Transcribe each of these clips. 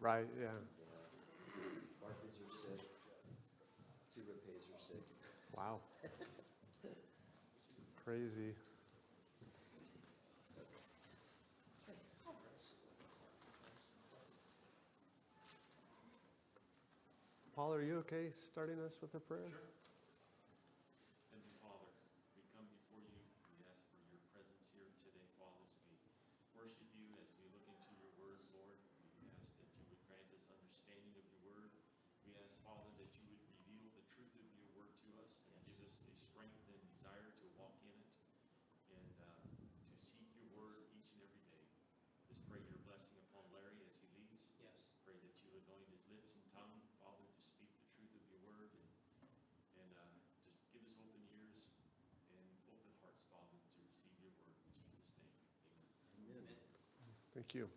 Right, yeah. Martha's are sick. Two Rapays are sick. Wow. Crazy. Paul, are you okay starting us with a prayer? Sure. Heavenly Father, we come before you. We ask for your presence here today, Father, as we worship you, as we look into your word, Lord. We ask that you would grant us understanding of your word. We ask, Father, that you would reveal the truth of your word to us and give us a strength and desire to walk in it and to seek your word each and every day. Just pray your blessing upon Larry as he leads. Yes. Pray that you anoint his lips and tongue, Father, to speak the truth of your word and just give us open ears and open hearts, Father, to receive your word. In Jesus' name, amen. Amen. Thank you.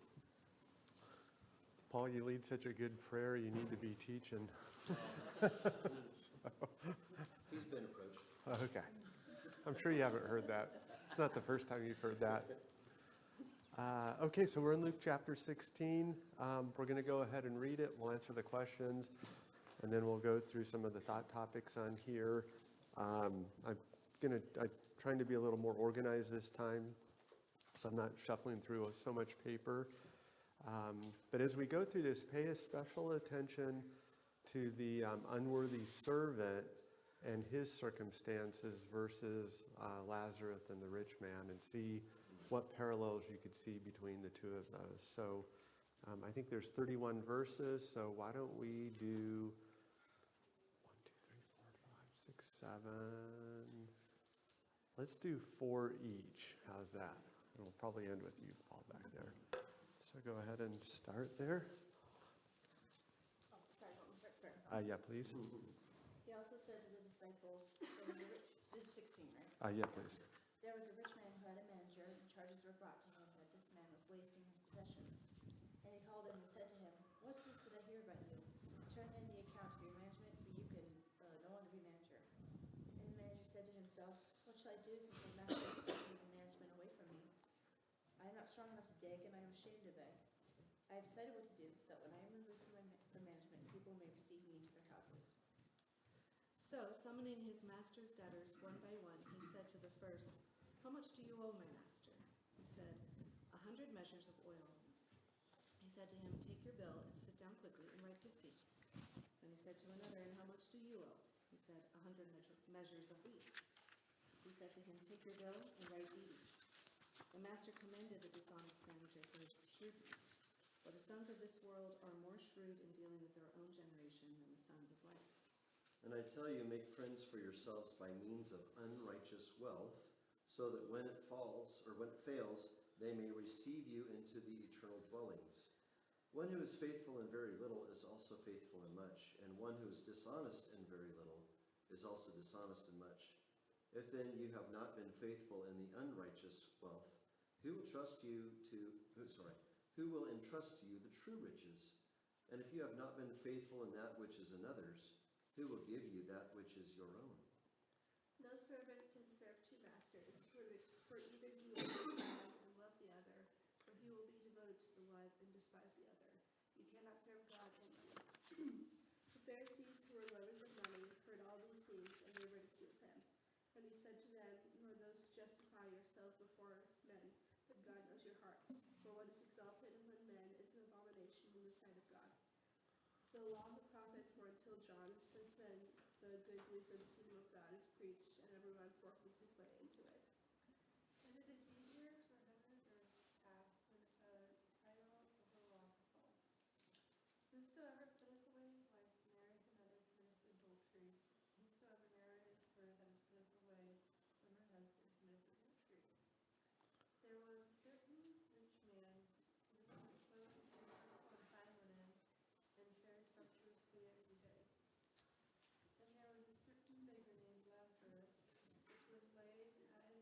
Paul, you lead such a good prayer, you need to be teaching. He's been approached. Okay. I'm sure you haven't heard that. It's not the first time you've heard that. Okay, so we're in Luke chapter 16. We're going to go ahead and read it. We'll answer the questions, and then we'll go through some of the thought topics on here. I'm trying to be a little more organized this time, so I'm not shuffling through so much paper. But as we go through this, pay a special attention to the unworthy servant and his circumstances versus Lazarus and the rich man, and see what parallels you could see between the two of those. So I think there's 31 verses, so why don't we do 1, 2, 3, 4, 5, 6, 7. Let's do 4 each. How's that? And we'll probably end with you, Paul, back there. So go ahead and start there. Oh, sorry, let me start. Yeah, please. He also said to the disciples, this is 16, right? Yeah, please. There was a rich man who had a manager, and charges were brought to him that this man was wasting his possessions. And he called him and said to him, "What's this that I hear about you? Turn in the account of your management, for you can no longer be manager." And the manager said to himself, "What shall I do, since my master has taken the management away from me? I am not strong enough to dig, and I am ashamed to beg. I have decided what to do, so that when I am removed from management, people may receive me into their houses." So, summoning his master's debtors one by one, he said to the first, "How much do you owe my master?" He said, 100 measures of oil. He said to him, "Take your bill and sit down quickly and write 50. Then he said to another, "And how much do you owe?" He said, 100 measures of wheat. He said to him, "Take your bill and write 80. The master commended the dishonest manager for his shrewdness. For the sons of this world are more shrewd in dealing with their own generation than the sons of light." And I tell you, make friends for yourselves by means of unrighteous wealth, so that when it falls, or when it fails, they may receive you into the eternal dwellings. One who is faithful in very little is also faithful in much, and one who is dishonest in very little is also dishonest in much. If then you have not been faithful in the unrighteous wealth, who will entrust to you the true riches? And if you have not been faithful in that which is another's, who will give you that which is your own? No servant can serve 2 masters, for either he will hate one and love the other, or he will be devoted to the one and despise the other. You cannot serve God and money. The Pharisees, who were lovers of money, heard all these things, and they ridiculed him. And he said to them, "You are those who justify yourselves before men, but God knows your hearts. For what is exalted among men is an abomination in the sight of God." The law and the prophets were until John. Since then, the good news of the kingdom of God is preached, and everyone forces his way into it. And it is easier for heaven and earth to pass than a title of the law to fall. Whosoever putteth away his wife marries another commits adultery. Whosoever marries her that is putteth away from her husband commits adultery. There was a certain rich man who was clothed in purple and fine linen, and fared sumptuously every day. And there was a certain beggar named Lazarus, which was laid at his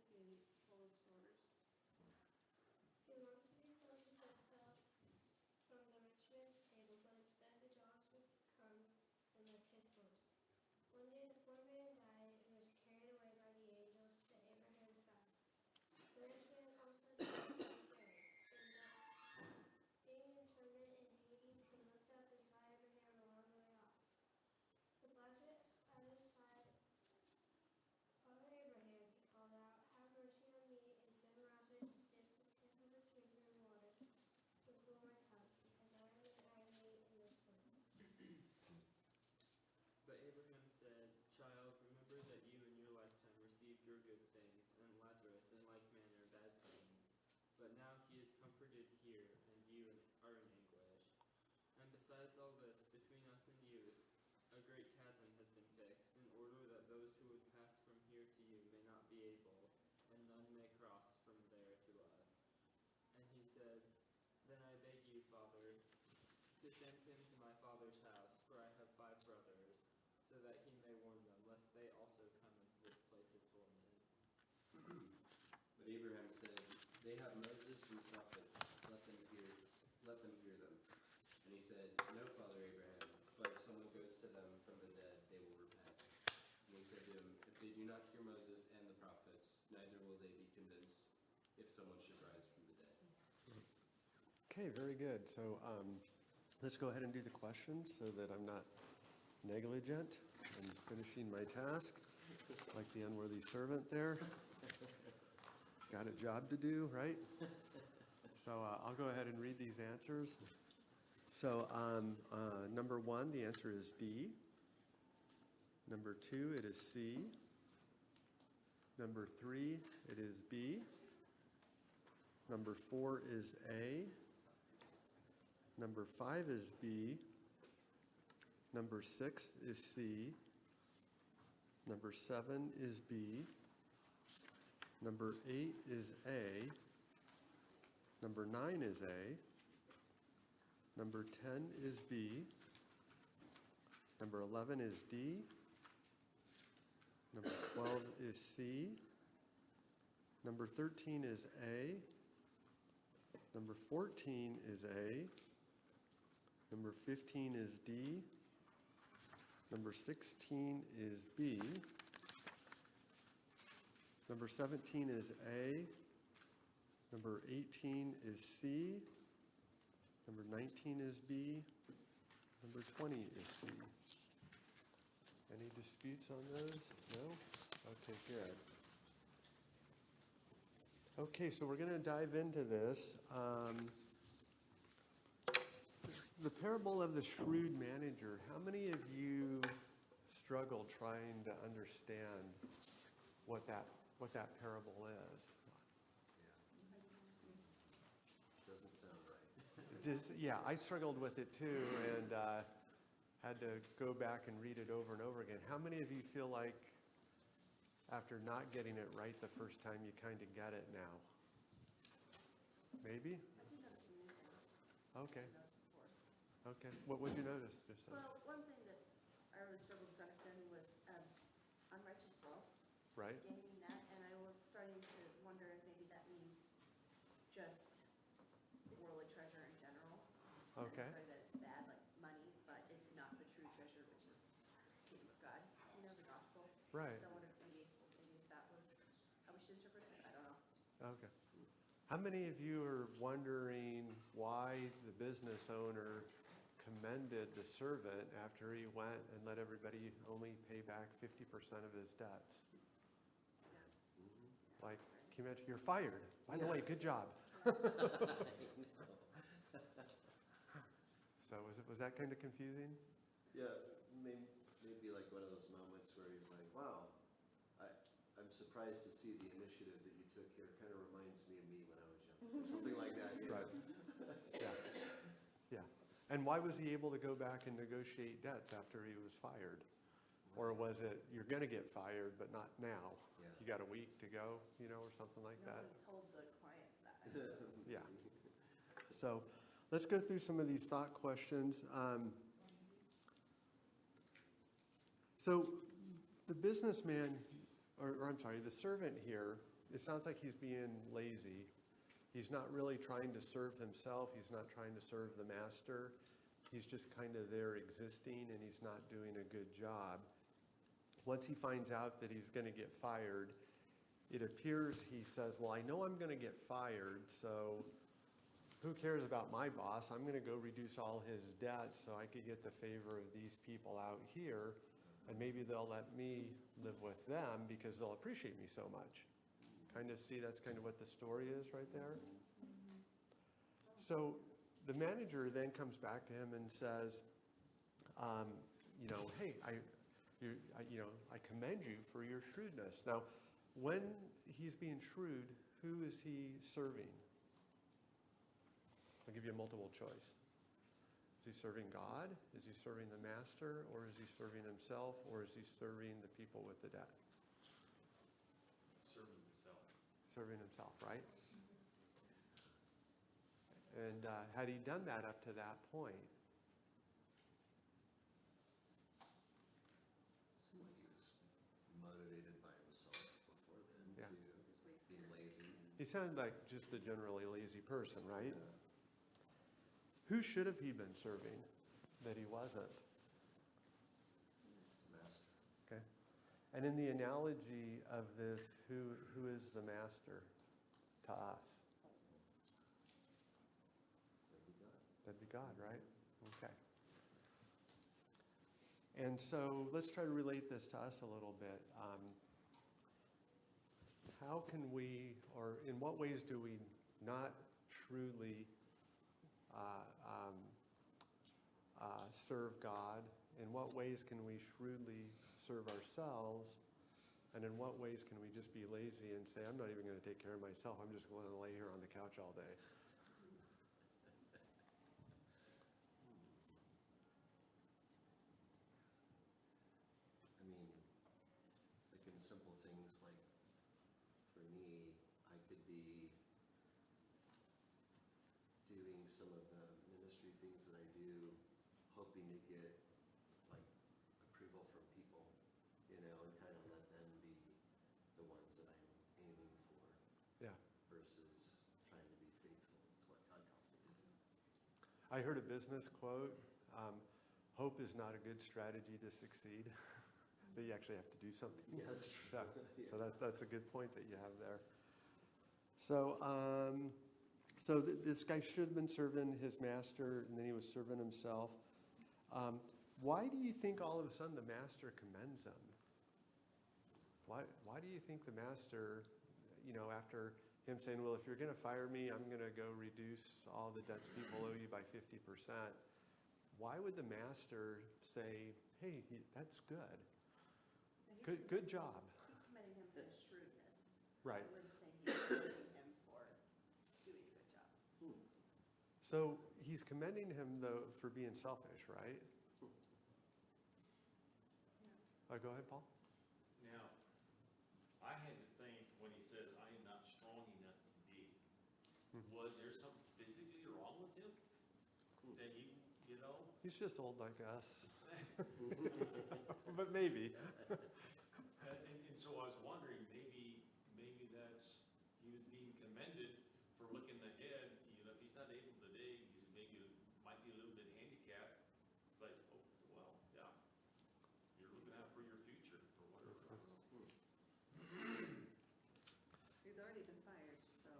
but now he is comforted here, and you are in anguish. And besides all this, between us and you, a great chasm has been fixed, in order that those who would pass from here to you may not be able, and none may cross from there to us. And he said, Then I beg you, Father, to send him to my father's house, for I have 5 brothers, so that he may warn them, lest they also come into this place of torment. But Abraham said, They have Moses and prophets, let them hear them. And he said, No, Father Abraham, but if someone goes to them from the dead, they will repent. And he said to him, If they do not hear Moses and the prophets, neither will they be convinced if someone should rise from the dead. Okay, very good. So let's go ahead and do the questions so that I'm not negligent in finishing my task, like the unworthy servant there. Got a job to do, right? So I'll go ahead and read these answers. So number 1, the answer is D. Number 2, it is C. Number 3, it is B. Number 4 is A. Number 5 is B. Number 6 is C. Number 7 is B. Number 8 is A. Number 9 is A. Number 10 is B. Number 11 is D. Number 12 is C. Number 13 is A. Number 14 is A. Number 15 is D. Number 16 is B. Number 17 is A. Number 18 is C. Number 19 is B. Number 20 is C. Any disputes on those? No? Okay, good. Okay, so we're going to dive into this. The parable of the shrewd manager. How many of you struggled trying to understand what that parable is? Doesn't sound right. Yeah, I struggled with it too, and had to go back and read it over and over again. How many of you feel like after not getting it right the first time, you kind of get it now? Maybe? I did notice some new things. Okay, I noticed before. okay. What would you notice? Just Well, one thing that I really struggled with understanding was unrighteous wealth, right? gaining that, and I was starting to wonder if maybe that means just worldly treasure in general. Okay. Not necessarily that it's bad, like money, but it's not the true treasure, which is kingdom of God, the gospel. Right. So I wondered maybe if that was how we should interpret it. I don't know. Okay. How many of you are wondering why the business owner commended the servant after he went and let everybody only pay back 50% of his debts? Like, can you imagine? You're fired. By the way, good job. So was that kind of confusing? Yeah, maybe like one of those moments where he's like, wow, I'm surprised to see the initiative that you took here. Kind of reminds me of me when I was young, or something like that. You know? Right. Yeah. Yeah. And why was he able to go back and negotiate debts after he was fired? Or was it, you're going to get fired, but not now? Yeah. You got a week to go, or something like that? Nobody told the clients that, I suppose. Yeah. So let's go through some of these thought questions. So the businessman, or I'm sorry, the servant here, it sounds like he's being lazy. He's not really trying to serve himself. He's not trying to serve the master. He's just kind of there existing, and he's not doing a good job. Once he finds out that he's going to get fired, it appears he says, well, I know I'm going to get fired, so who cares about my boss? I'm going to go reduce all his debt so I could get the favor of these people out here, and maybe they'll let me live with them because they'll appreciate me so much. Kind of see, that's kind of what the story is right there. So the manager then comes back to him and says, hey, I commend you for your shrewdness. Now, when he's being shrewd, who is he serving? I'll give you a multiple choice. Is he serving God? Is he serving the master? Or is he serving himself? Or is he serving the people with the debt? Serving himself. Serving himself, right? And had he done that up to that point, Seemed like he was motivated by himself before then, Yeah. too. Being lazy. he sounded like just a generally lazy person, right? Who should have he been serving that he wasn't? Master. Okay. And in the analogy of this, who is the master to us? That'd be God. That'd be God, right? Okay. And so let's try to relate this to us a little bit. How can we, or in what ways do we not shrewdly serve God? In what ways can we shrewdly serve ourselves? And in what ways can we just be lazy and say, I'm not even going to take care of myself. I'm just going to lay here on the couch all day. I mean, like in simple things like, for me, I could be doing some of the ministry things that I do, hoping to get like approval from people, and kind of let them be the ones that I'm aiming for Yeah. versus trying to be faithful to what God calls me to do. I heard a business quote, hope is not a good strategy to succeed. That you actually have to do something. Yes. So, Yeah. so that's a good point that you have there. So, this guy should have been serving his master, and then he was serving himself. Why do you think all of a sudden the master commends him? Why do you think the master, after him saying, well, if you're going to fire me, I'm going to go reduce all the debts people owe you by 50%. Why would the master say, hey, that's good? Good job. He's commending him for his shrewdness. Right. I wouldn't say he's commending him for doing a good job. So he's commending him, though, for being selfish, right? Go ahead, Paul. Now, I had to think when he says, I am not strong enough to be, was there something physically wrong with him? That he, He's just old like us. But maybe. and so I was wondering, maybe that's, he was being commended for looking ahead, if he's not able today, he's might be a little bit handicapped, but, oh, well, yeah, you're looking out for your future, or whatever. He's already been fired, so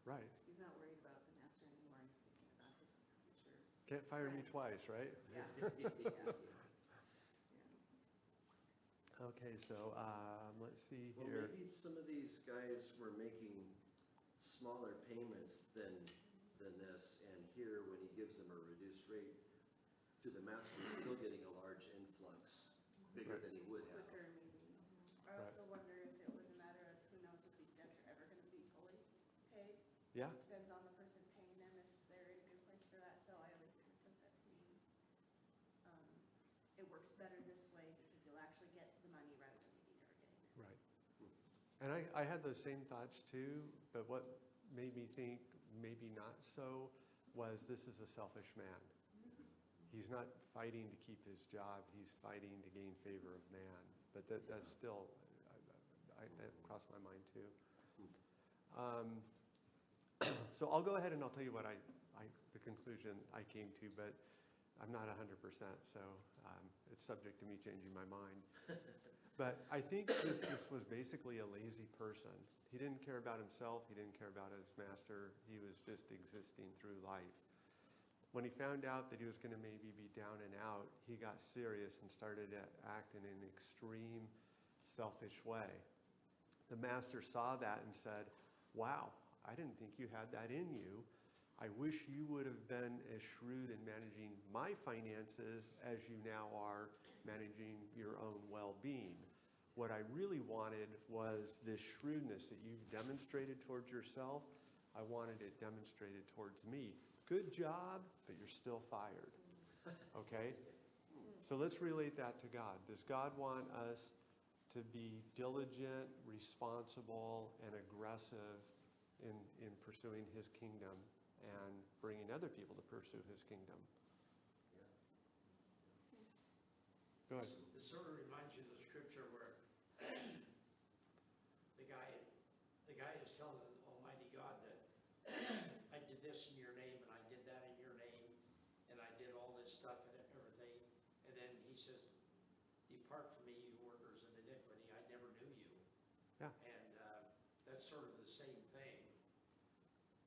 Right. he's not worried about the master anymore. He's thinking about his future. Can't fire me twice, right? Yeah. Yeah. Okay, so let's see Well, here. maybe some of these guys were making smaller payments than this, and here, when he gives them a reduced rate to the master, he's still getting a large influx, bigger Right. than he would have. Quicker, maybe. I also wonder if it was a matter of who knows if these debts are ever going to be fully paid. Yeah, Depends on the person paying them, if they're in a good place for that. So I always kind of took that to mean it works better this way because you'll actually get the money rather than maybe never getting it. right. And I had those same thoughts too, but what made me think maybe not so was this is a selfish man. He's not fighting to keep his job, he's fighting to gain favor of man. But that's still, that crossed my mind too. So I'll go ahead and I'll tell you what the conclusion I came to, but I'm not 100%, so it's subject to me changing my mind. But I think this was basically a lazy person. He didn't care about himself, he didn't care about his master, he was just existing through life. When he found out that he was going to maybe be down and out, he got serious and started to act in an extreme, selfish way. The master saw that and said, wow, I didn't think you had that in you. I wish you would have been as shrewd in managing my finances as you now are managing your own well-being. What I really wanted was this shrewdness that you've demonstrated towards yourself. I wanted it demonstrated towards me. good job, but you're still fired. Okay? So let's relate that to God. Does God want us to be diligent, responsible, and aggressive in pursuing his kingdom and bringing other people to pursue his kingdom? Yeah. Go ahead. It sort of reminds you of the scripture where the guy is telling Almighty God that I did this in your name and I did that in your name and I did all this stuff and everything. And then he says, depart from me, you workers of iniquity, I never knew you. Yeah. And that's sort of the same thing.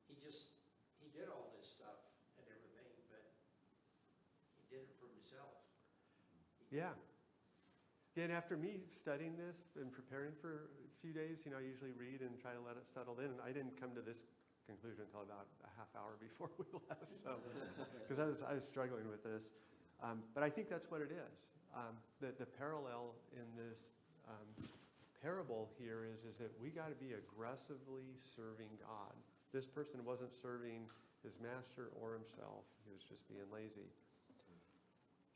He did all this stuff and everything, but he did it for himself. Yeah. Yeah, and after me studying this and preparing for a few days, I usually read and try to let it settle in. And I didn't come to this conclusion until about a half hour before we left, so because I was struggling with this. But I think that's what it is. The parallel in this parable here is that we got to be aggressively serving God. This person wasn't serving his master or himself. He was just being lazy.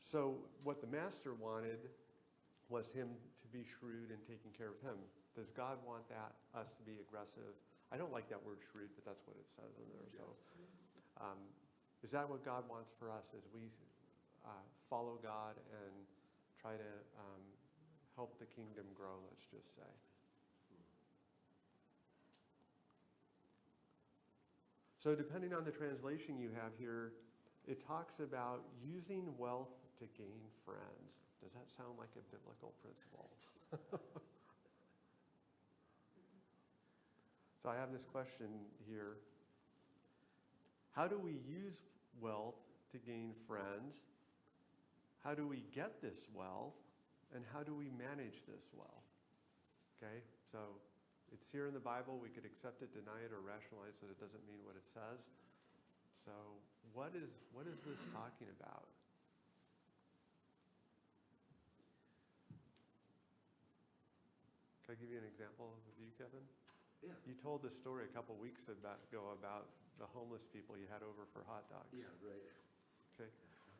So what the master wanted was him to be shrewd and taking care of him. Does God want us to be aggressive? I don't like that word shrewd, but that's what it says in there. So is that what God wants for us as we follow God and try to help the kingdom grow, let's just say? So depending on the translation you have here, it talks about using wealth to gain friends. Does that sound like a biblical principle? So I have this question here. How do we use wealth to gain friends? How do we get this wealth? And how do we manage this wealth? Okay, so it's here in the Bible. We could accept it, deny it, or rationalize that it doesn't mean what it says. So what is this talking about? Can I give you an example of you, Kevin? Yeah. You told the story a couple weeks ago about the homeless people you had over for hot dogs. Yeah, right. Okay.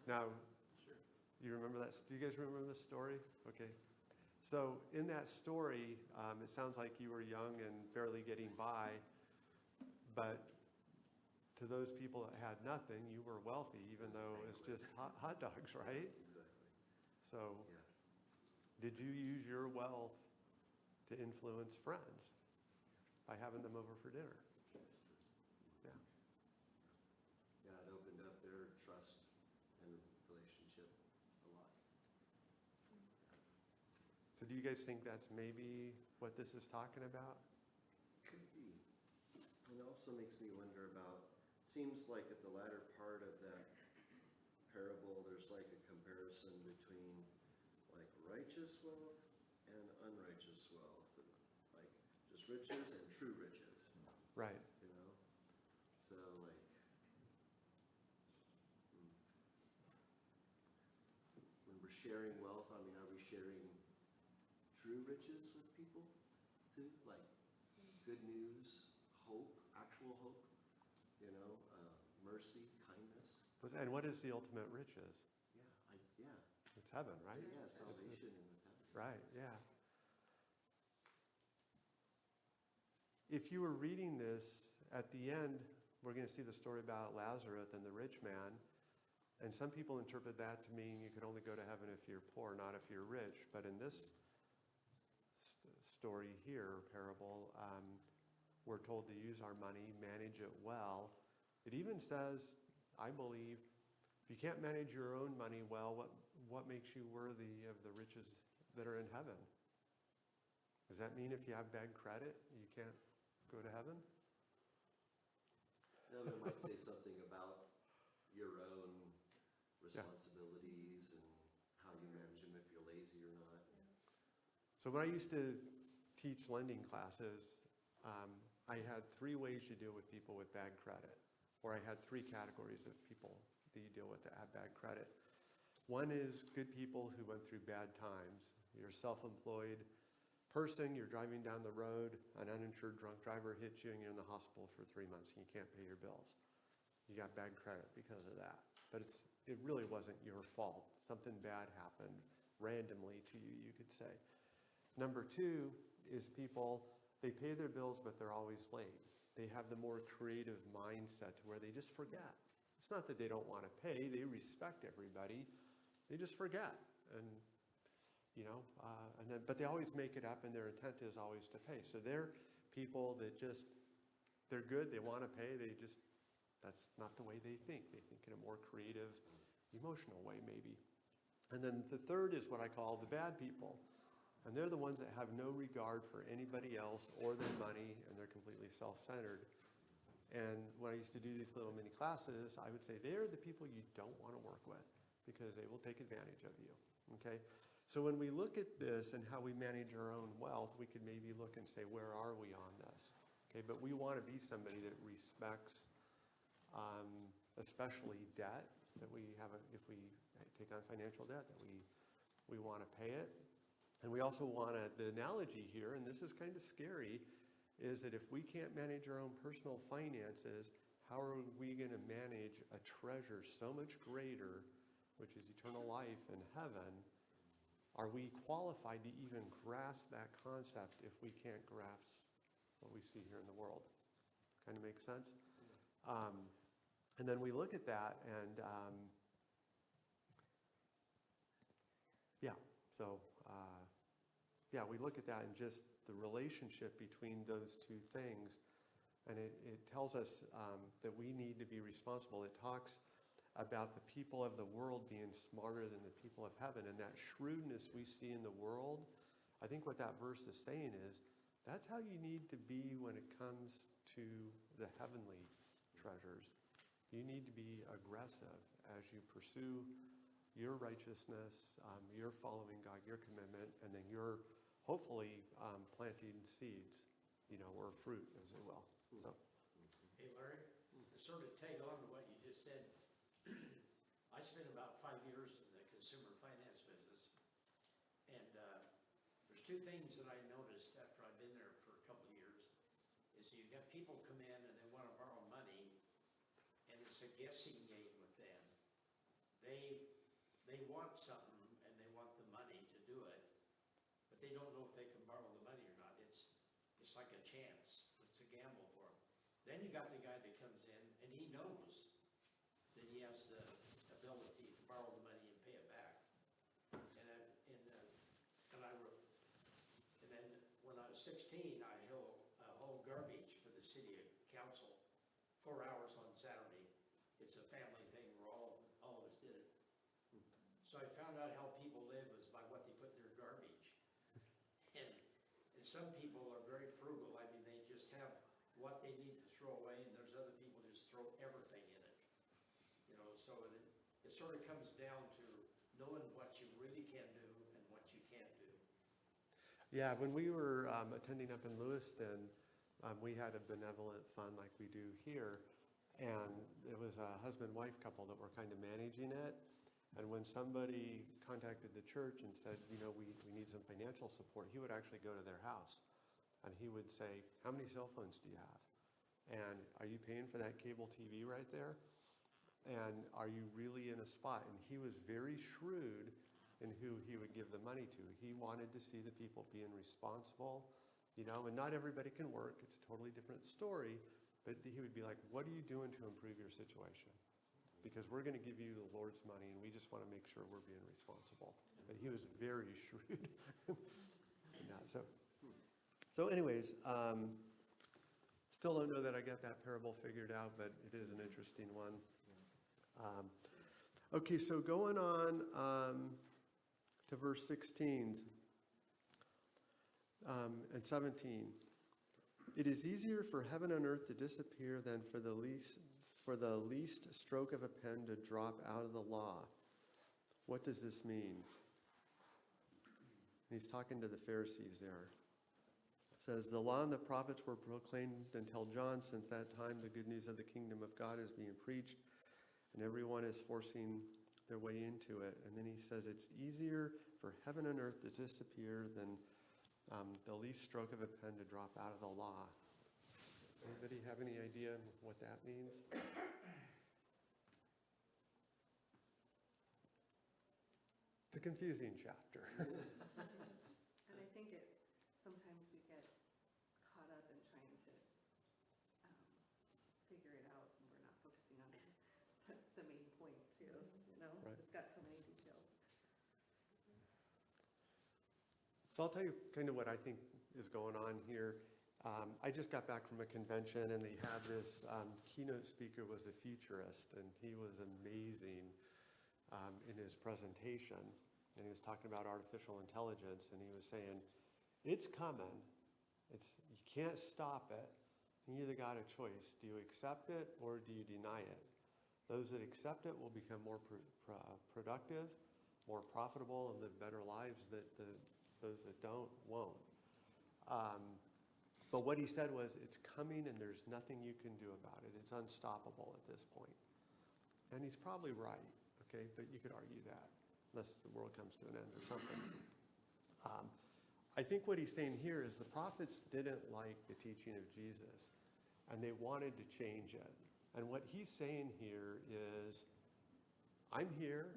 Now, Sure. you remember that? Do you guys remember this story? Okay. So in that story, it sounds like you were young and barely getting by, but to those people that had nothing, you were wealthy, even though it's just hot dogs, right? Exactly. So Yeah. did you use your wealth to influence friends by having them over for dinner? Yeah. Yeah, it opened up their trust and relationship a lot. So do you guys think that's maybe what this is talking about? Could be. It also makes me wonder about, seems like at the latter part of that parable, there's like a comparison between like righteous wealth and unrighteous wealth. Like just riches and true riches, Right. you know? So like, when we're sharing wealth, I mean, are we sharing true riches with people too? Like good news, hope, actual hope, you know, mercy, kindness. And what is the ultimate riches? Yeah, It's heaven, right? yeah, salvation in the heaven. Right, yeah. If you were reading this, at the end, we're going to see the story about Lazarus and the rich man. And some people interpret that to mean you could only go to heaven if you're poor, not if you're rich. But in this story here, parable, we're told to use our money, manage it well. It even says, I believe, if you can't manage your own money well, what makes you worthy of the riches that are in heaven? Does that mean if you have bad credit, you can't go to heaven? Now, it might say something about your own responsibilities and how you manage them, if you're lazy or not. So when I used to teach lending classes, I had 3 ways you deal with people with bad credit, or I had 3 categories of people that you deal with that have bad credit. One is good people who went through bad times. You're a self-employed person, you're driving down the road, an uninsured drunk driver hits you and you're in the hospital for 3 months and you can't pay your bills. you got bad credit because of that. But it really wasn't your fault. Something bad happened randomly to you, you could say. Number two is people, they pay their bills, but they're always late. They have the more creative mindset to where they just forget. It's not that they don't want to pay, they respect everybody, they just forget. And, but they always make it up, and their intent is always to pay. So they're people that just, they're good, they want to pay, that's not the way they think. They think in a more creative, emotional way, maybe. And then the third is what I call the bad people. And they're the ones that have no regard for anybody else or their money, and they're completely self-centered. And when I used to do these little mini classes, I would say they're the people you don't want to work with because they will take advantage of you, okay? So when we look at this and how we manage our own wealth, we could maybe look and say, where are we on this? Okay, but we want to be somebody that respects, especially debt, that we have, if we take on financial debt, that we want to pay it. And we also want to, the analogy here, and this is kind of scary, is that if we can't manage our own personal finances, how are we going to manage a treasure so much greater, which is eternal life in heaven? Are we qualified to even grasp that concept if we can't grasp what we see here in the world? Kind of makes sense? And then we look at that and, we look at that and just the relationship between those two things. And it tells us that we need to be responsible. It talks about the people of the world being smarter than the people of heaven. And that shrewdness we see in the world, I think what that verse is saying is, that's how you need to be when it comes to the heavenly treasures. You need to be aggressive as you pursue your righteousness, you're following God, your commitment, and then you're hopefully planting seeds, or fruit, as it will. So. Hey, Larry, to sort of tag on to what you just said, I spent about 5 years in the consumer finance business, and there's two things that I noticed after I've been there for a couple of years, is you got people come in and they want to borrow money, and it's a guessing game with them. They want something, and they want the money to do it, but they don't know if they can borrow the money or not. It's like a chance. It's a gamble for them. Then you got the guy that comes in, and he knows that he has the ability to borrow the money and pay it back. And then when I was 16, I hauled garbage for the city council 4 hours on Saturday. It's a family thing where all of us did it. So I found out how people live was by what they put in their garbage. And some people are very frugal. I mean, they just have what they need to throw away, and there's other people who just throw everything in it. So it sort of comes down to knowing what you really can do and what you can't do. Yeah, when we were attending up in Lewiston, we had a benevolent fund like we do here, and it was a husband-wife couple that were kind of managing it. And when somebody contacted the church and said, we need some financial support, he would actually go to their house. And he would say, how many cell phones do you have? And are you paying for that cable TV right there? And are you really in a spot? And he was very shrewd in who he would give the money to. He wanted to see the people being responsible, and not everybody can work. It's a totally different story. But he would be like, what are you doing to improve your situation? Because we're going to give you the Lord's money, and we just want to make sure we're being responsible. But he was very shrewd in that. So anyways, still don't know that I got that parable figured out, but it is an interesting one. Okay, so going on to verse 16 and 17. It is easier for heaven and earth to disappear than for the least stroke of a pen to drop out of the law. What does this mean? He's talking to the Pharisees there. It says, the law and the prophets were proclaimed until John. Since that time, the good news of the kingdom of God is being preached, and everyone is forcing their way into it. And then he says it's easier for heaven and earth to disappear than the least stroke of a pen to drop out of the law. Anybody have any idea what that means? It's a confusing chapter. And I think sometimes we get caught up in trying to figure it out, and we're not focusing on the main point too, you know? Right. It's got so many details. So I'll tell you kind of what I think is going on here. I just got back from a convention, and they had this keynote speaker was a futurist, and he was amazing in his presentation. And he was talking about artificial intelligence, and he was saying, it's coming. You can't stop it. You either got a choice. Do you accept it or do you deny it? Those that accept it will become more productive, more profitable, and live better lives. Those that don't, won't. But what he said was, it's coming and there's nothing you can do about it. It's unstoppable at this point. And he's probably right, okay? But you could argue that, unless the world comes to an end or something. I think what he's saying here is the prophets didn't like the teaching of Jesus, and they wanted to change it. And what he's saying here is, I'm here,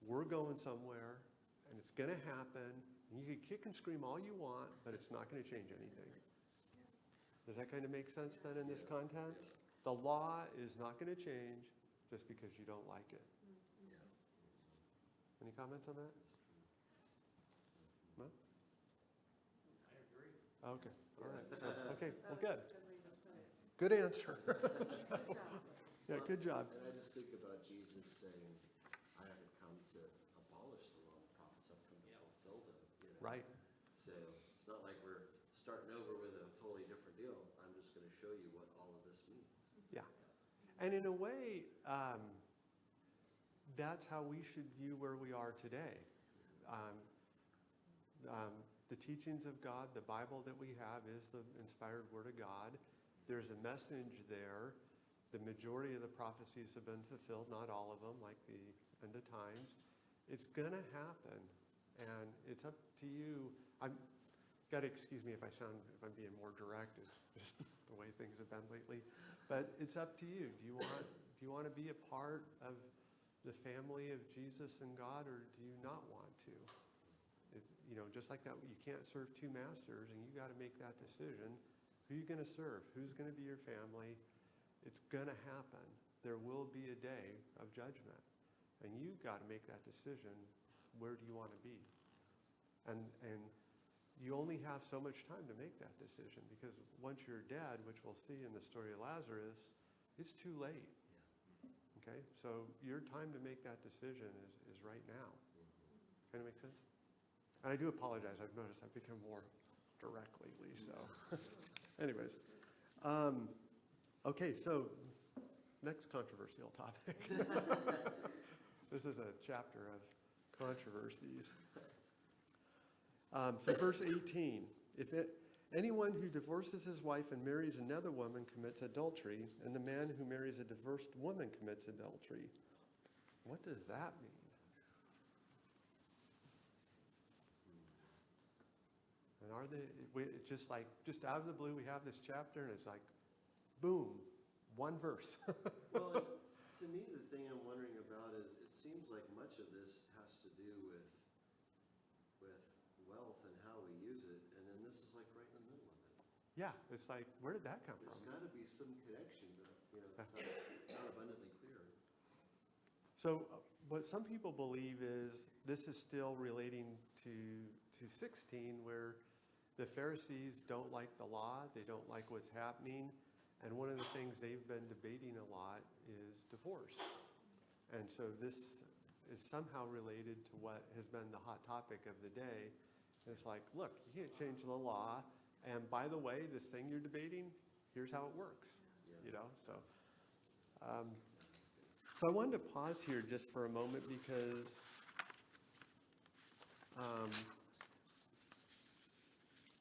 we're going somewhere, and it's going to happen. And you can kick and scream all you want, but it's not going to change anything. Does that kind of make sense then in this context? The law is not going to change just because you don't like it. Any comments on that? No? I agree. Okay, all right. So, okay, well, good. Good way to put it. Good answer. Good job. Yeah, good job. And I just think about Jesus saying, I haven't come to abolish the law, the prophets have come to fulfill them. You know? Right. So it's not like we're starting over with a totally different deal. I'm just going to show you what all of this means. Yeah. And in a way, that's how we should view where we are today. The teachings of God, the Bible that we have is the inspired Word of God. There's a message there. The majority of the prophecies have been fulfilled, not all of them, like the end of times. It's going to happen, and it's up to you. I'm got to excuse me if I'm being more direct. It's just the way things have been lately. But it's up to you. Do you want to be a part of the family of Jesus and God, or do you not want to? Just like that, you can't serve two masters, and you got to make that decision. Who are you going to serve? Who's going to be your family? It's going to happen. There will be a day of judgment, and you've got to make that decision. Where do you want to be? And you only have so much time to make that decision, because once you're dead, which we'll see in the story of Lazarus, it's too late. Okay, so your time to make that decision is right now. Kind of make sense? And I do apologize. I've noticed I've become more direct lately. So, anyways, okay. So, next controversial topic. This is a chapter of controversies. So, verse 18: anyone who divorces his wife and marries another woman commits adultery, and the man who marries a divorced woman commits adultery. What does that mean? And just out of the blue, we have this chapter, and it's like, boom, one verse. Well, to me, the thing I'm wondering about is, it seems like much of this has to do with wealth and how we use it, and then this is like right in the middle of it. Yeah, it's like, where did that come from? There's got to be some connection, but it's not abundantly clear. So what some people believe is this is still relating to 16, where the Pharisees don't like the law, they don't like what's happening, and one of the things they've been debating a lot is divorce. And so this is somehow related to what has been the hot topic of the day. It's like, look, you can't change the law, and by the way, this thing you're debating, here's how it works. So I wanted to pause here just for a moment, because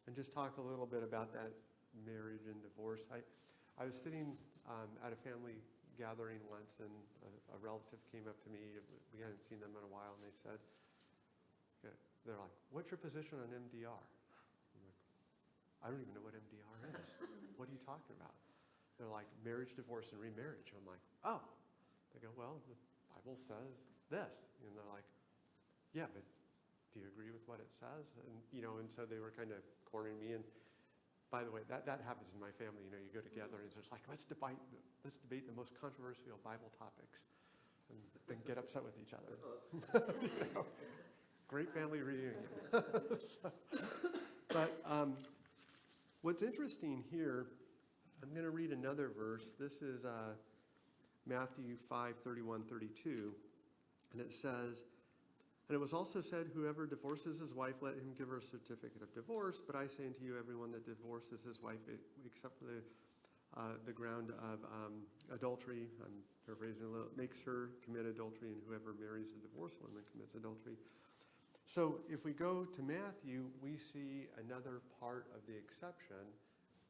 and just talk a little bit about that marriage and divorce. I was sitting at a family gathering once, and a relative came up to me. We hadn't seen them in a while, and they said, they're like, what's your position on MDR? I'm like, I don't even know what MDR is. What are you talking about? They're like, marriage, divorce, and remarriage. I'm like, oh. They go, well, the Bible says this. And they're like, yeah, but do you agree with what it says? And, and so they were kind of cornering me. And by the way, that happens in my family. You go together and it's just like, let's debate the most controversial Bible topics and then get upset with each other. Great family reunion. But what's interesting here, I'm going to read another verse. This is Matthew 5:31-32, and it says, "And it was also said, whoever divorces his wife, let him give her a certificate of divorce. But I say unto you, everyone that divorces his wife, except for the ground of adultery," I'm paraphrasing a little, "makes her commit adultery, and whoever marries a divorced woman commits adultery." So if we go to Matthew, we see another part of the exception,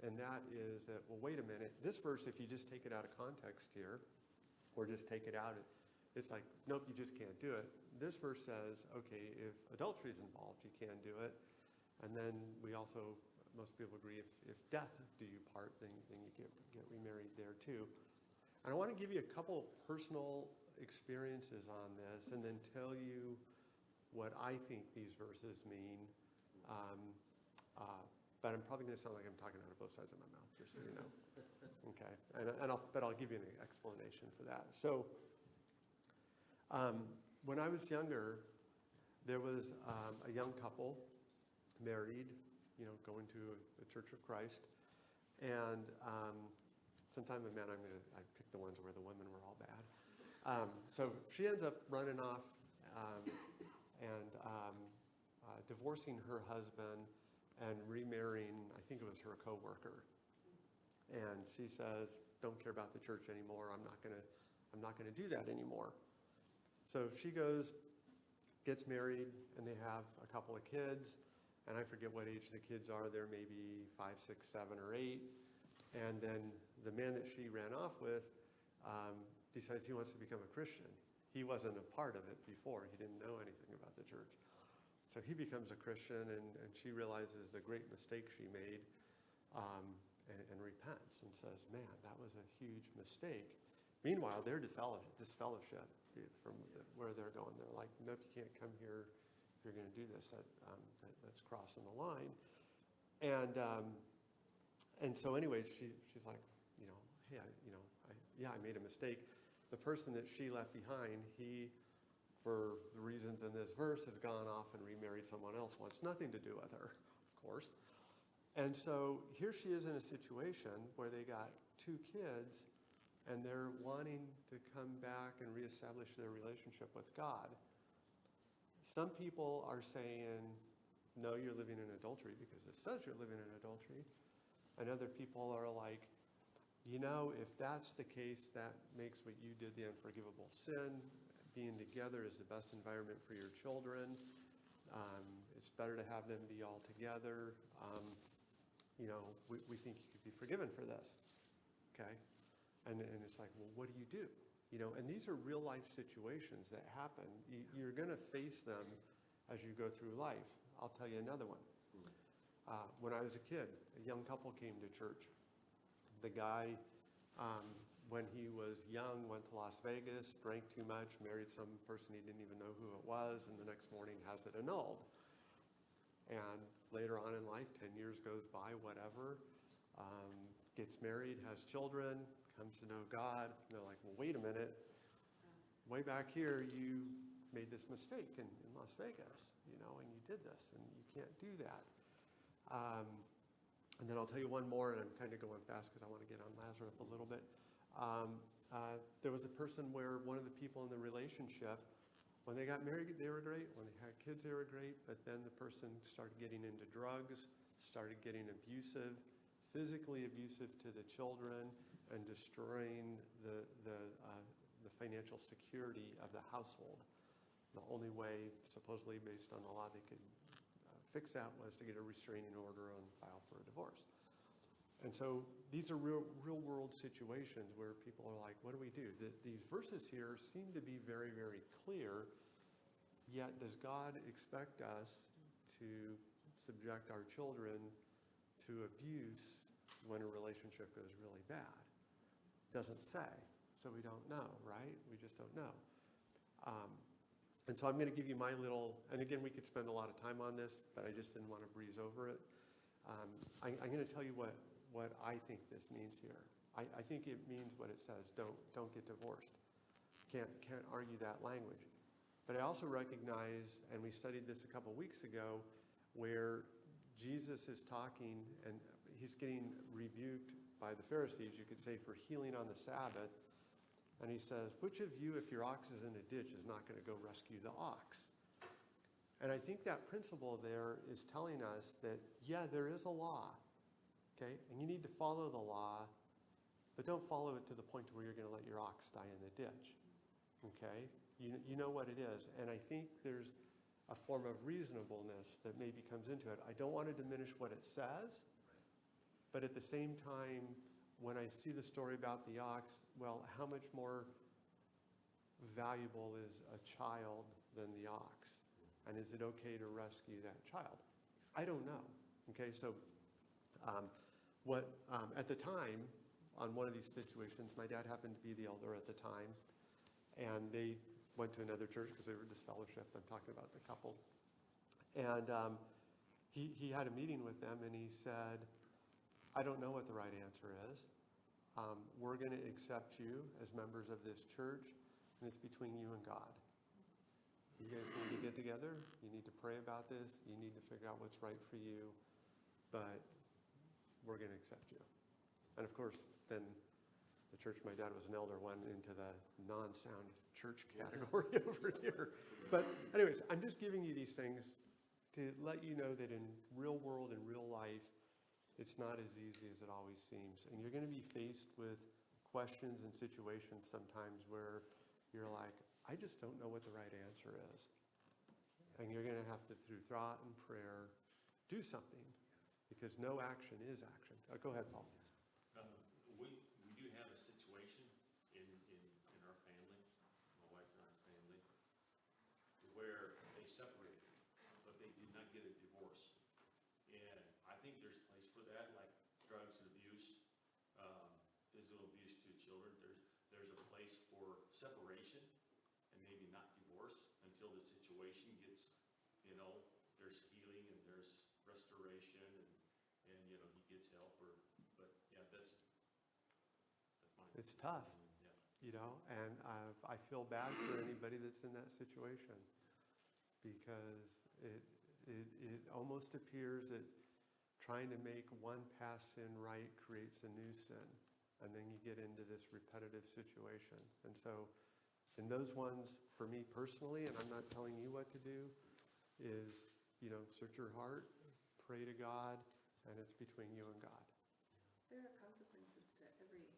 and that is that, well, wait a minute. This verse, if you just take it out of context here, or just take it out, it's like, nope, you just can't do it. This verse says, okay, if adultery is involved, you can do it. And then we also, most people agree, if death do you part, then you get remarried there too. And I want to give you a couple personal experiences on this and then tell you what I think these verses mean. But I'm probably going to sound like I'm talking out of both sides of my mouth, just so you know. Okay, but I'll give you an explanation for that. So when I was younger, there was a young couple married, going to a Church of Christ. And sometime, man, I picked the ones where the women were all bad. So she ends up running off and divorcing her husband and remarrying, I think it was her coworker. And she says, "Don't care about the church anymore. I'm not gonna do that anymore." So she goes, gets married, and they have a couple of kids. And I forget what age the kids are. They're maybe 5, 6, 7, or 8. And then the man that she ran off with decides he wants to become a Christian. He wasn't a part of it before. He didn't know anything about the church. So he becomes a Christian, and she realizes the great mistake she made and repents and says, man, that was a huge mistake. Meanwhile, they're disfellowship from where they're going. They're like, nope, you can't come here if you're going to do this. That's crossing the line. And so anyways, she's like, hey, I made a mistake. The person that she left behind, he, for the reasons in this verse, has gone off and remarried someone else, wants nothing to do with her, of course. And so here she is in a situation where they got 2 kids, and they're wanting to come back and reestablish their relationship with God. Some people are saying, no, you're living in adultery because it says you're living in adultery. And other people are like, if that's the case, that makes what you did the unforgivable sin. Being together is the best environment for your children. It's better to have them be all together. We think you could be forgiven for this. Okay? And it's like, well, what do you do? And these are real life situations that happen. You're going to face them as you go through life. I'll tell you another one. When I was a kid, a young couple came to church. The guy, when he was young, went to Las Vegas, drank too much, married some person he didn't even know who it was, and the next morning has it annulled. And later on in life, 10 years goes by, whatever, gets married, has children, comes to know God. And they're like, well, wait a minute. Way back here, you made this mistake in Las Vegas, and you did this, and you can't do that. And then I'll tell you one more, and I'm kind of going fast because I want to get on Lazarus a little bit. There was a person where one of the people in the relationship, when they got married, they were great. When they had kids, they were great. But then the person started getting into drugs, started getting abusive, physically abusive to the children, and destroying the financial security of the household. The only way, supposedly based on the law, they could fix that was to get a restraining order and file for a divorce. And so these are real world situations where people are like, what do we do? These verses here seem to be very, very clear, yet does God expect us to subject our children to abuse when a relationship goes really bad? Doesn't say, so we don't know, right? We just don't know. And so I'm going to give you my little, and again, we could spend a lot of time on this, but I just didn't want to breeze over it. I'm going to tell you what I think this means here. I think it means what it says, don't get divorced. Can't argue that language. But I also recognize, and we studied this a couple weeks ago, where Jesus is talking and he's getting rebuked by the Pharisees, you could say, for healing on the Sabbath. And he says, which of you, if your ox is in a ditch, is not going to go rescue the ox? And I think that principle there is telling us that, yeah, there is a law, okay? And you need to follow the law, but don't follow it to the point where you're going to let your ox die in the ditch, okay? You know what it is. And I think there's a form of reasonableness that maybe comes into it. I don't want to diminish what it says, but at the same time, when I see the story about the ox, well, how much more valuable is a child than the ox? And is it okay to rescue that child? I don't know. Okay, so at the time, on one of these situations, my dad happened to be the elder at the time, and they went to another church because they were disfellowshipped. I'm talking about the couple. And he had a meeting with them, and he said, I don't know what the right answer is. We're going to accept you as members of this church, and it's between you and God. You guys need to get together. You need to pray about this. You need to figure out what's right for you, but we're going to accept you. And of course, then the church my dad was an elder went into the non-sound church category over here. But anyways, I'm just giving you these things to let you know that in real world, in real life, it's not as easy as it always seems. And you're going to be faced with questions and situations sometimes where you're like, I just don't know what the right answer is. And you're going to have to, through thought and prayer, do something, because no action is action. Go ahead, Paul. We do have a situation in our family, my wife and I's family, where they separated, but they did not get a divorce. And I think there's place for that, like drugs and abuse, physical abuse to children. There's a place for separation and maybe not divorce until the situation gets, there's healing and there's restoration and he gets help but yeah, that's my. It's tough, Yeah. and I feel bad for anybody that's in that situation, because it almost appears that trying to make one past sin right creates a new sin, and then you get into this repetitive situation. And so in those ones, for me personally, and I'm not telling you what to do, is, search your heart, pray to God, and it's between you and God. There are consequences to every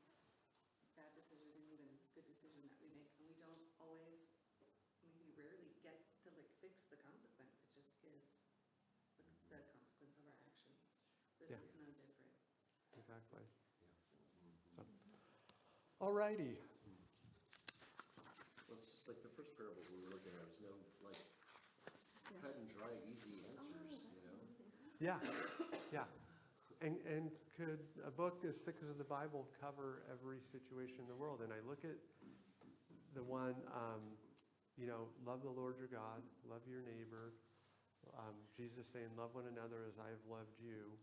bad decision and even good decision that we make, and we don't always, maybe rarely get to fix the consequence. It just is the consequence of our actions. This Yeah. is no different. Exactly. So, all righty. Well, it's just like the first parable we were looking at, there's no cut and dry, easy answers, Yeah, yeah. And could a book as thick as the Bible cover every situation in the world? And I look at the one, love the Lord your God, love your neighbor. Jesus saying, love one another as I have loved you.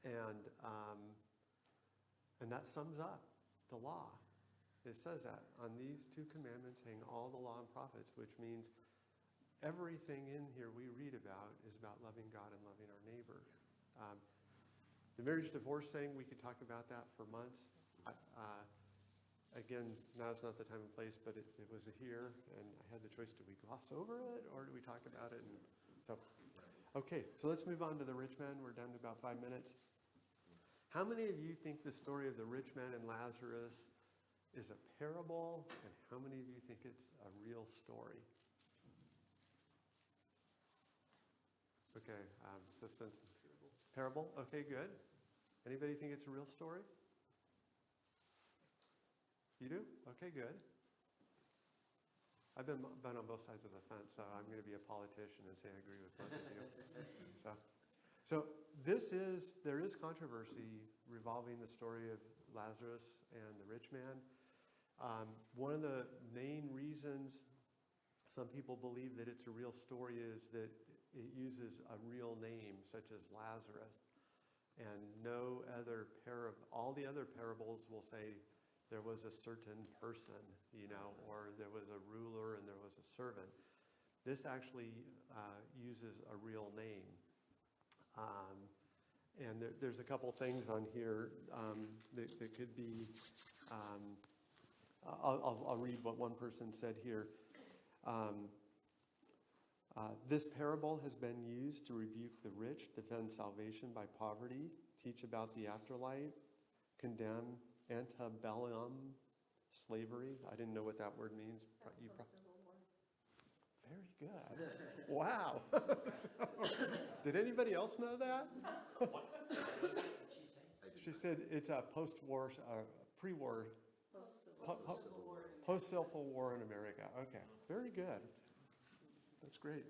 And that sums up the law. It says that on these two commandments hang all the law and prophets, which means everything in here we read about is about loving God and loving our neighbor. The marriage divorce thing, we could talk about that for months. Again, now's not the time and place, but it was here, and I had the choice, do we gloss over it, or do we talk about it? And so, okay, so let's move on to the rich man. We're down to about 5 minutes. How many of you think the story of the rich man and Lazarus is a parable, and how many of you think it's a real story? Okay, so since parable, okay, good. Anybody think it's a real story? You do? Okay, good. I've been on both sides of the fence, so I'm going to be a politician and say I agree with both of you. So there is controversy revolving the story of Lazarus and the rich man. One of the main reasons Some people believe that it's a real story is that it uses a real name, such as Lazarus. And no other all the other parables will say there was a certain person, or there was a ruler and there was a servant. This actually uses a real name. And there's a couple things on here that could be, I'll read what one person said here. This parable has been used to rebuke the rich, defend salvation by poverty, teach about the afterlife, condemn antebellum slavery. I didn't know what that word means. That's You post-Civil War. Very good. Wow. Did anybody else know that? She said it's a post-war, pre-war, post-Civil War in America. Okay, very good. That's great.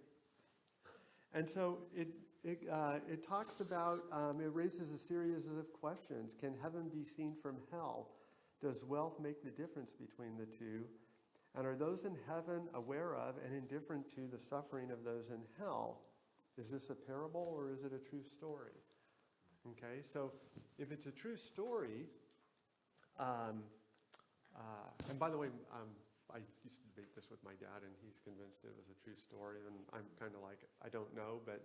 And so it talks about, it raises a series of questions. Can heaven be seen from hell? Does wealth make the difference between the two? And are those in heaven aware of and indifferent to the suffering of those in hell? Is this a parable or is it a true story? Okay, so if it's a true story, and by the way, I used to debate this with my dad, and he's convinced it was a true story, and I'm kind of like, I don't know, but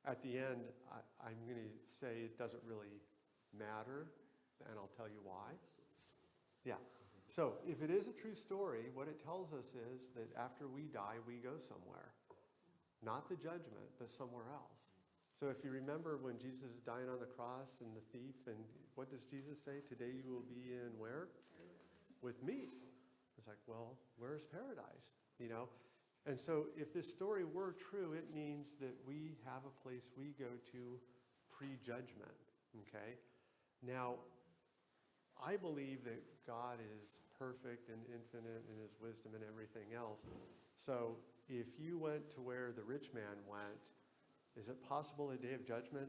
at the end, I'm going to say it doesn't really matter, and I'll tell you why. Yeah. So if it is a true story, what it tells us is that after we die, we go somewhere. Not the judgment, but somewhere else. So if you remember when Jesus is dying on the cross and the thief, and what does Jesus say? Today you will be in where? With me. It's like, well, where's paradise? And so if this story were true, it means that we have a place we go to pre-judgment, okay? Now, I believe that God is perfect and infinite in his wisdom and everything else. So if you went to where the rich man went, is it possible a day of judgment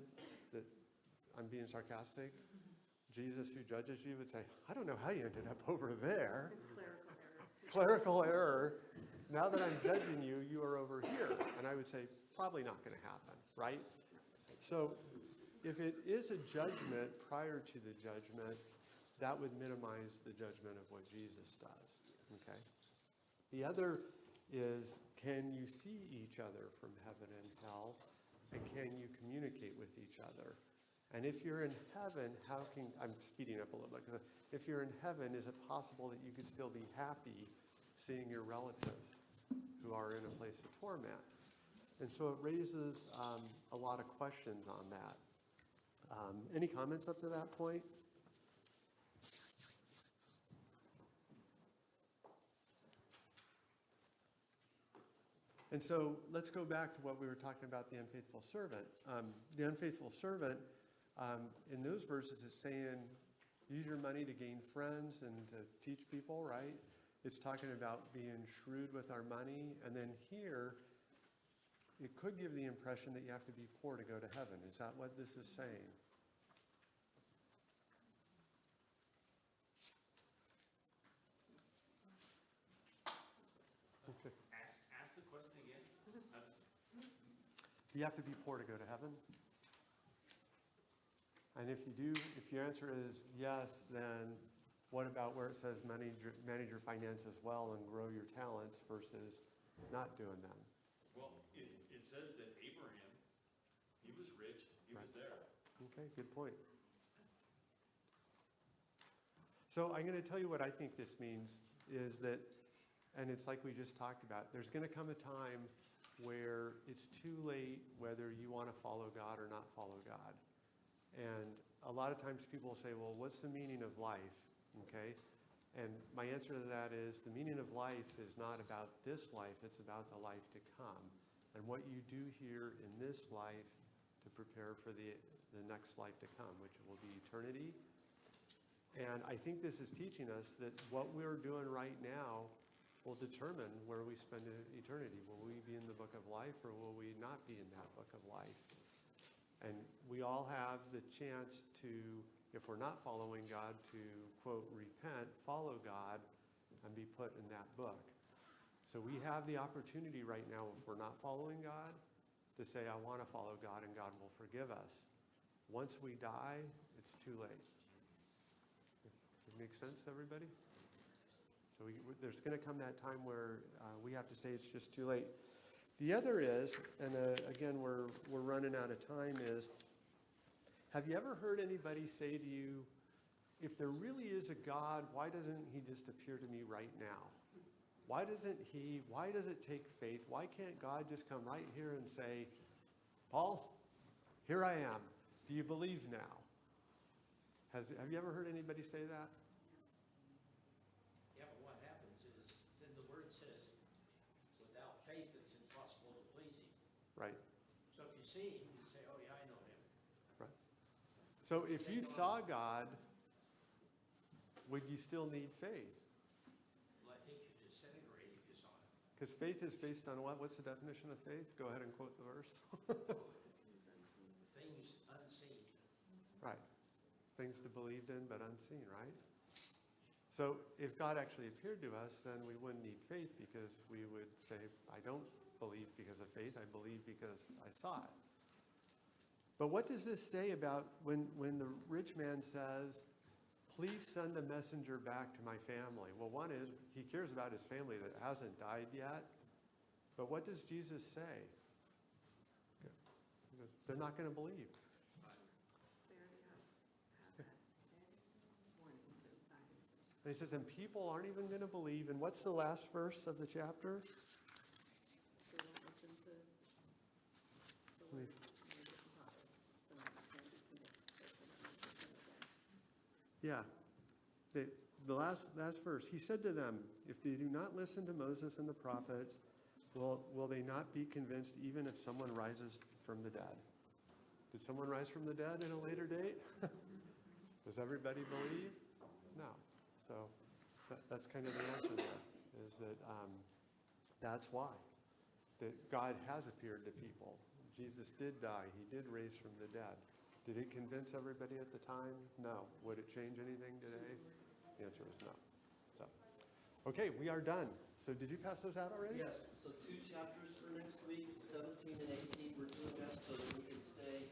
that, I'm being sarcastic, Jesus who judges you would say, I don't know how you ended up over there. Clerical error. Now that I'm judging you, you are over here. And I would say, probably not going to happen, right? So if it is a judgment prior to the judgment, that would minimize the judgment of what Jesus does, okay? The other is, can you see each other from heaven and hell? And can you communicate with each other? And if you're in heaven, I'm speeding up a little bit. If you're in heaven, is it possible that you could still be happy seeing your relatives who are in a place of torment? And so it raises a lot of questions on that. Any comments up to that point? And so let's go back to what we were talking about, the unfaithful servant. The unfaithful servant, in those verses, it's saying, use your money to gain friends and to teach people, right? It's talking about being shrewd with our money. And then here, it could give the impression that you have to be poor to go to heaven. Is that what this is saying? Okay. Ask the question again. Do you have to be poor to go to heaven? And if you do, if your answer is yes, then what about where it says manage your finances well and grow your talents versus not doing them? Well, it says that Abraham, he was rich, he was there. Okay, good point. So I'm going to tell you what I think this means is that, and it's like we just talked about, there's going to come a time where it's too late whether you want to follow God or not follow God. And a lot of times people say, well, what's the meaning of life? Okay? And my answer to that is the meaning of life is not about this life, it's about the life to come. And what you do here in this life to prepare for the next life to come, which will be eternity. And I think this is teaching us that what we're doing right now will determine where we spend eternity. Will we be in the book of life or will we not be in that book of life? And we all have the chance to, if we're not following God, to, quote, repent, follow God, and be put in that book. So we have the opportunity right now, if we're not following God, to say, I want to follow God, and God will forgive us. Once we die, it's too late. It makes sense, everybody? So there's going to come that time where we have to say it's just too late. The other is, and again, we're running out of time, is, have you ever heard anybody say to you, if there really is a God, why doesn't he just appear to me right now? Why does it take faith? Why can't God just come right here and say, Paul, here I am. Do you believe now? Have you ever heard anybody say that? Yeah, but what happens is, then the word says, without faith, it's impossible to please him. Right. So if you see him, you say, oh yeah, I know him. Right. So if you saw God, would you still need faith? Well, I think you disintegrate if you saw him. Because faith is based on what? What's the definition of faith? Go ahead and quote the verse. Things unseen. Right. Things to believed in but unseen, right? So if God actually appeared to us, then we wouldn't need faith, because we would say, I don't believe because of faith, I believe because I saw it. But what does this say about when the rich man says, please send a messenger back to my family? Well, one is, he cares about his family that hasn't died yet. But what does Jesus say? They're not going to believe. They already have had warnings and signs. And he says, and people aren't even going to believe. And what's the last verse of the chapter? They won't listen to the word of Moses and prophets. Then they'll be convinced that someone else is going to Yeah. The last verse, he said to them, if they do not listen to Moses and the prophets, will they not be convinced even if someone rises from the dead? Did someone rise from the dead at a later date? Does everybody believe? No. So that's kind of the answer there, is that that's why. That God has appeared to people. Jesus did die. He did raise from the dead. Did it convince everybody at the time? No. Would it change anything today? The answer is no. So, okay, we are done. So did you pass those out already? Yes, so 2 chapters for next week, 17 and 18, we're doing that so that we can stay